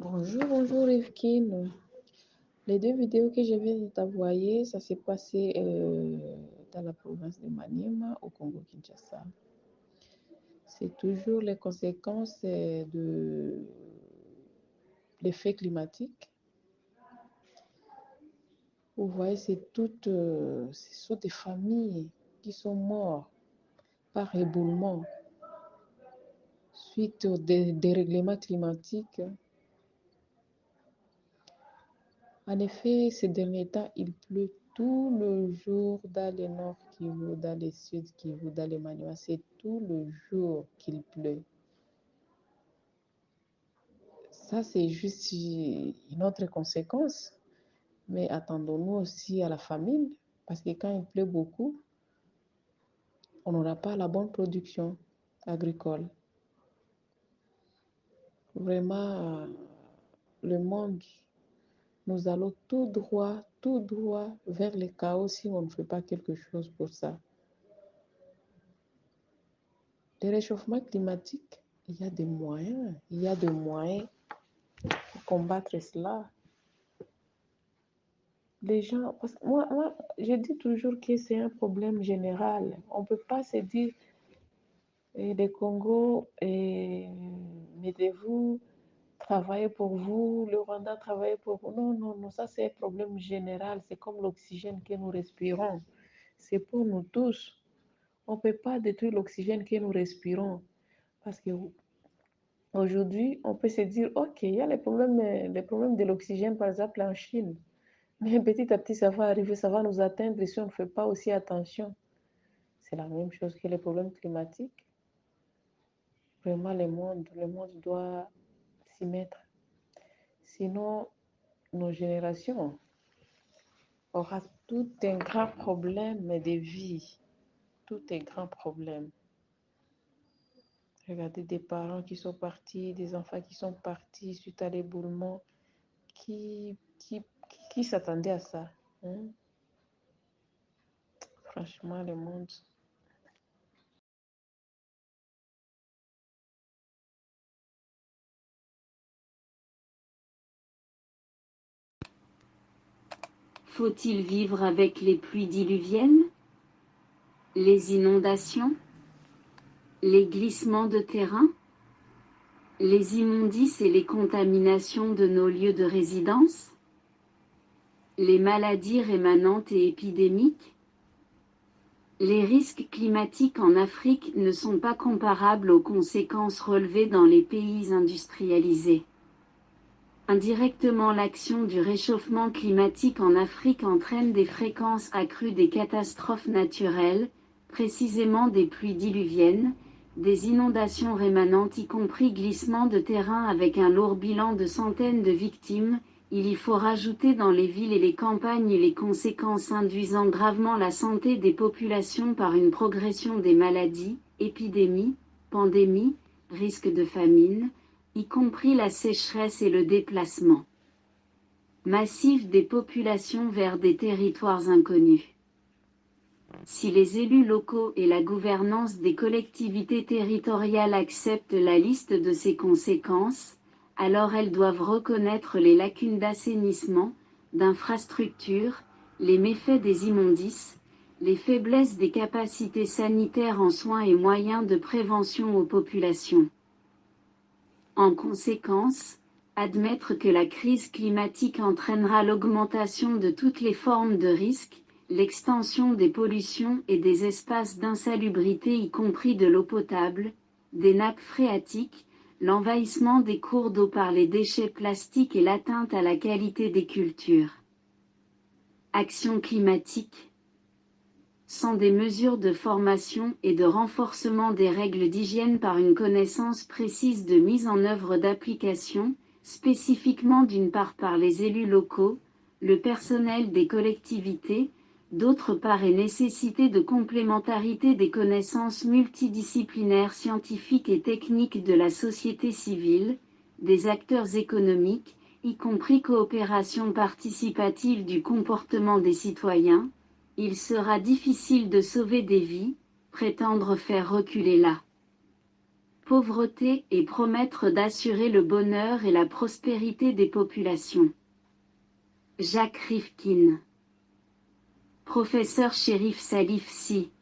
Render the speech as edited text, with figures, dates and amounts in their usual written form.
Bonjour, bonjour Evelyne. Les deux vidéos que je viens de t'envoyer, ça s'est passé dans la province de Maniema, au Congo-Kinshasa. C'est toujours les conséquences de l'effet climatique. Vous voyez, ce sont des familles qui sont mortes par éboulement suite au dérèglement climatique. En effet, ces derniers temps, il pleut tout le jour dans le nord Kivu, dans le sud Kivu, dans le Maniema. C'est tout le jour qu'il pleut. Ça, c'est juste une autre conséquence. Mais attendons-nous aussi à la famine, parce que quand il pleut beaucoup, on n'aura pas la bonne production agricole. Vraiment, le monde, nous allons tout droit vers le chaos si on ne fait pas quelque chose pour ça. Le réchauffement climatique, il y a des moyens pour combattre cela. Les gens, parce que moi, je dis toujours que c'est un problème général. On ne peut pas se dire, le Congo, mettez-vous, travaillez pour vous, le Rwanda, travaillez pour vous. Non, non, non, ça c'est un problème général. C'est comme l'oxygène que nous respirons. C'est pour nous tous. On ne peut pas détruire l'oxygène que nous respirons. Parce que aujourd'hui, on peut se dire, ok, il y a les problèmes de l'oxygène, par exemple, en Chine. Mais petit à petit, ça va arriver, ça va nous atteindre si on ne fait pas aussi attention. C'est la même chose que les problèmes climatiques. Vraiment, le monde doit s'y mettre. Sinon, nos générations auront tout un grand problème de vie. Tout un grand problème. Regardez des parents qui sont partis, des enfants qui sont partis suite à l'éboulement. Qui s'attendait à ça, hein? Franchement, le monde. Faut-il vivre avec les pluies diluviennes, les inondations, les glissements de terrain, les immondices et les contaminations de nos lieux de résidence, les maladies rémanentes et épidémiques? Les risques climatiques en Afrique ne sont pas comparables aux conséquences relevées dans les pays industrialisés. Indirectement, l'action du réchauffement climatique en Afrique entraîne des fréquences accrues des catastrophes naturelles, précisément des pluies diluviennes, des inondations rémanentes y compris glissements de terrain avec un lourd bilan de centaines de victimes. Il y faut rajouter dans les villes et les campagnes les conséquences induisant gravement la santé des populations par une progression des maladies, épidémies, pandémies, risques de famine, y compris la sécheresse et le déplacement massif des populations vers des territoires inconnus. Si les élus locaux et la gouvernance des collectivités territoriales acceptent la liste de ces conséquences, alors elles doivent reconnaître les lacunes d'assainissement, d'infrastructures, les méfaits des immondices, les faiblesses des capacités sanitaires en soins et moyens de prévention aux populations. En conséquence, admettre que la crise climatique entraînera l'augmentation de toutes les formes de risques, l'extension des pollutions et des espaces d'insalubrité y compris de l'eau potable, des nappes phréatiques, l'envahissement des cours d'eau par les déchets plastiques et l'atteinte à la qualité des cultures. Action climatique. Sans des mesures de formation et de renforcement des règles d'hygiène par une connaissance précise de mise en œuvre d'applications, spécifiquement d'une part par les élus locaux, le personnel des collectivités, d'autre part et nécessité de complémentarité des connaissances multidisciplinaires scientifiques et techniques de la société civile, des acteurs économiques, y compris coopération participative du comportement des citoyens, il sera difficile de sauver des vies, prétendre faire reculer la pauvreté et promettre d'assurer le bonheur et la prospérité des populations. Jacques Rifkin. Professeur Chérif Salif Si.